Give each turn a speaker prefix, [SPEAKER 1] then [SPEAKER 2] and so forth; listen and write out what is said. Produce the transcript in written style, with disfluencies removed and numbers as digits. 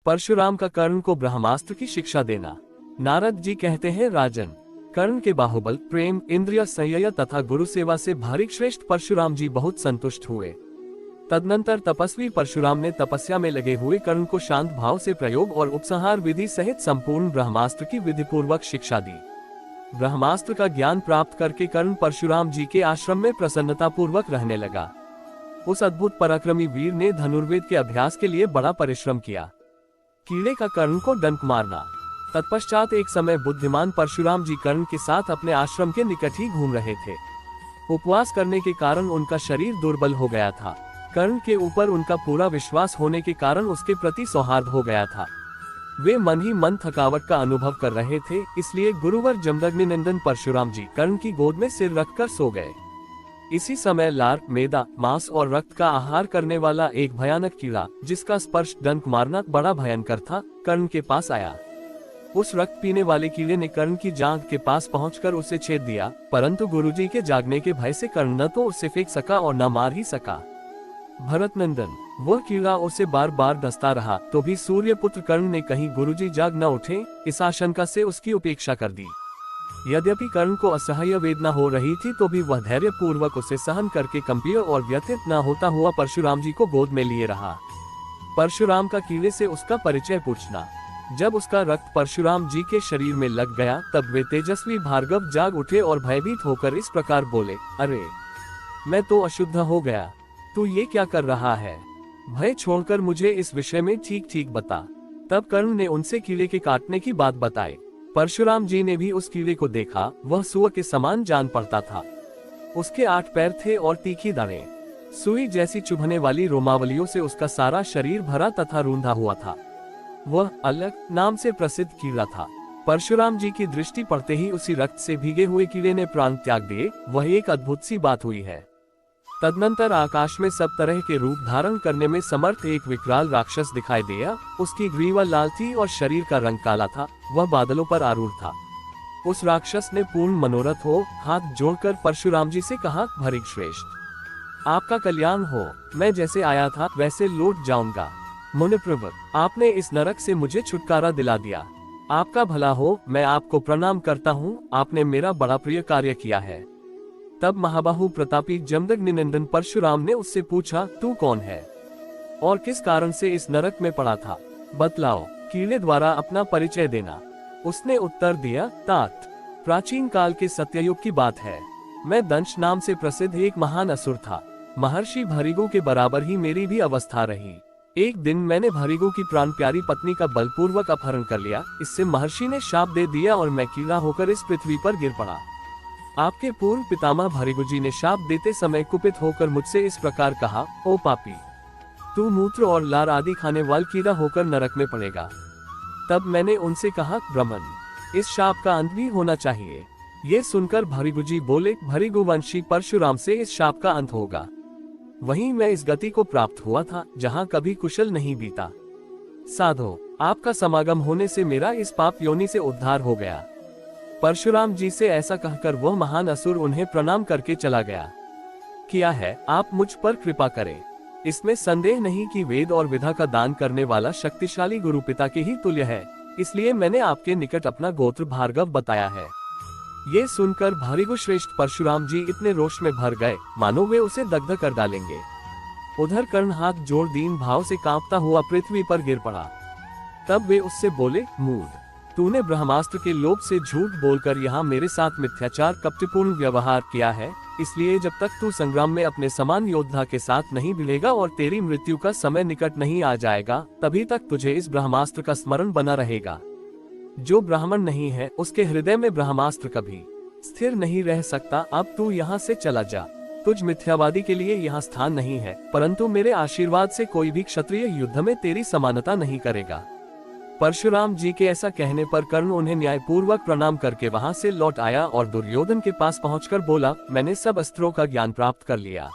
[SPEAKER 1] परशुराम का कर्ण को ब्रह्मास्त्र की शिक्षा देना। नारद जी कहते हैं, राजन, कर्ण के बाहुबल, प्रेम, इंद्रिय संयम तथा गुरु सेवा से भारी श्रेष्ठ परशुराम जी बहुत संतुष्ट हुए। तदनंतर तपस्वी परशुराम ने तपस्या में लगे हुए कर्ण को शांत भाव से प्रयोग और उपसंहार विधि सहित संपूर्ण ब्रह्मास्त्र की विधिपूर्वक शिक्षा दी। ब्रह्मास्त्र का ज्ञान प्राप्त करके कर्ण परशुराम जी के आश्रम में प्रसन्नता पूर्वक रहने लगा। उस अद्भुत पराक्रमी वीर ने धनुर्वेद के अभ्यास के लिए बड़ा परिश्रम किया। कीड़े का कर्ण को डंक मारना। तत्पश्चात एक समय बुद्धिमान परशुराम जी कर्ण के साथ अपने आश्रम के निकट ही घूम रहे थे। उपवास करने के कारण उनका शरीर दुर्बल हो गया था। कर्ण के ऊपर उनका पूरा विश्वास होने के कारण उसके प्रति सौहार्द हो गया था। वे मन ही मन थकावट का अनुभव कर रहे थे, इसलिए गुरुवर जमदग्निनंदन परशुराम जी कर्ण की गोद में सिर रखकर सो गए। इसी समय लार, मैदा, मांस और रक्त का आहार करने वाला एक भयानक कीड़ा, जिसका स्पर्श डंक मारना बड़ा भयंकर था, कर्ण के पास आया। उस रक्त पीने वाले कीड़े ने कर्ण की जांघ के पास पहुंचकर उसे छेद दिया, परंतु गुरुजी के जागने के भय से कर्ण न तो उसे फेंक सका और न मार ही सका। भरतनंदन, वह कीड़ा उसे बार बार डसता रहा, तो भी सूर्यपुत्र कर्ण ने कहीं गुरुजी जाग न उठे, इस आशंका से उसकी उपेक्षा कर दी। यद्यपि कर्ण को असह्य वेदना हो रही थी, तो भी वह धैर्य पूर्वक उसे सहन करके कंपित और व्यथित न होता हुआ परशुराम जी को गोद में लिए रहा। परशुराम का कीड़े से उसका परिचय पूछना। जब उसका रक्त परशुराम जी के शरीर में लग गया, तब वे तेजस्वी भार्गव जाग उठे और भयभीत होकर इस प्रकार बोले, अरे, मैं तो अशुद्ध हो गया, तू ये क्या कर रहा है? भय छोड़कर मुझे इस विषय में ठीक ठीक बता। तब कर्ण ने उनसे कीड़े के काटने की बात बताई। परशुराम जी ने भी उस कीड़े को देखा, वह सुअर के समान जान पड़ता था। उसके 8 पैर थे और तीखी दाढ़ें, सुई जैसी चुभने वाली रोमावलियों से उसका सारा शरीर भरा तथा रूंधा हुआ था। वह अलग नाम से प्रसिद्ध कीड़ा था। परशुराम जी की दृष्टि पड़ते ही उसी रक्त से भीगे हुए कीड़े ने प्राण त्याग दिए। वह एक अद्भुत सी बात हुई है। तदनंतर आकाश में सब तरह के रूप धारण करने में समर्थ एक विकराल राक्षस दिखाई दिया। उसकी ग्रीवा लाल थी और शरीर का रंग काला था। वह बादलों पर आरूढ़ था। उस राक्षस ने पूर्ण मनोरथ हो हाथ जोड़कर परशुराम जी से कहा, भरिक श्रेष्ठ, आपका कल्याण हो। मैं जैसे आया था वैसे लौट जाऊंगा। मुनिप्रवर, आपने इस नरक से मुझे छुटकारा दिला दिया। आपका भला हो, मैं आपको प्रणाम करता हूँ। आपने मेरा बड़ा प्रिय कार्य किया है। तब महाबाहु प्रतापी जमदग्निनंदन परशुराम ने उससे पूछा, तू कौन है और किस कारण से इस नरक में पड़ा था? बतलाओ। कीड़े द्वारा अपना परिचय देना। उसने उत्तर दिया, तात, प्राचीन काल के सत्ययुग की बात है। मैं दंश नाम से प्रसिद्ध एक महान असुर था। महर्षि भृगु के बराबर ही मेरी भी अवस्था रही। एक दिन मैंने भृगु की प्राण प्यारी पत्नी का बलपूर्वक अपहरण कर लिया। इससे महर्षि ने शाप दे दिया और मैं कीड़ा होकर इस पृथ्वी पर गिर पड़ा। आपके पूर्व पितामह भृगु जी ने शाप देते समय कुपित होकर मुझसे इस प्रकार कहा, ओ पापी, तू मूत्र और लार आदि खाने वाला कीड़ा होकर नरक में पड़ेगा। तब मैंने उनसे कहा, ब्रह्मन, इस शाप का अंत भी होना चाहिए। ये सुनकर भृगु जी बोले, भृगुवंशी परशुराम से इस शाप का अंत होगा। वहीं मैं इस गति को प्राप्त हुआ था जहाँ कभी कुशल नहीं बीता। साधो, आपका समागम होने से मेरा इस पाप योनि से उद्धार हो गया। परशुराम जी से ऐसा कहकर वह महान असुर उन्हें प्रणाम करके चला गया। किया है, आप मुझ पर कृपा करें। इसमें संदेह नहीं कि वेद और विधा का दान करने वाला शक्तिशाली गुरु पिता के ही तुल्य है, इसलिए मैंने आपके निकट अपना गोत्र भार्गव बताया है। ये सुनकर भृगु श्रेष्ठ परशुराम जी इतने रोष में भर गए मानो वे उसे दग्ध कर डालेंगे। उधर कर्ण हाथ जोड़ दीन भाव से कांपता हुआ पृथ्वी पर गिर पड़ा। तब वे उससे बोले, मूढ़, तूने ब्रह्मास्त्र के लोभ से झूठ बोलकर यहाँ मेरे साथ मिथ्याचार कपटपूर्ण व्यवहार किया है। इसलिए जब तक तू संग्राम में अपने समान योद्धा के साथ नहीं भिड़ेगा और तेरी मृत्यु का समय निकट नहीं आ जाएगा, तभी तक तुझे इस ब्रह्मास्त्र का स्मरण बना रहेगा। जो ब्राह्मण नहीं है उसके हृदय में ब्रह्मास्त्र कभी स्थिर नहीं रह सकता। अब तू यहाँ से चला जा। तुझ मिथ्यावादी के लिए यहाँ स्थान नहीं है, परंतु मेरे आशीर्वाद से कोई भी क्षत्रिय युद्ध में तेरी समानता नहीं करेगा। परशुराम जी के ऐसा कहने पर कर्ण उन्हें न्यायपूर्वक प्रणाम करके वहां से लौट आया और दुर्योधन के पास पहुंचकर बोला, मैंने सब अस्त्रों का ज्ञान प्राप्त कर लिया।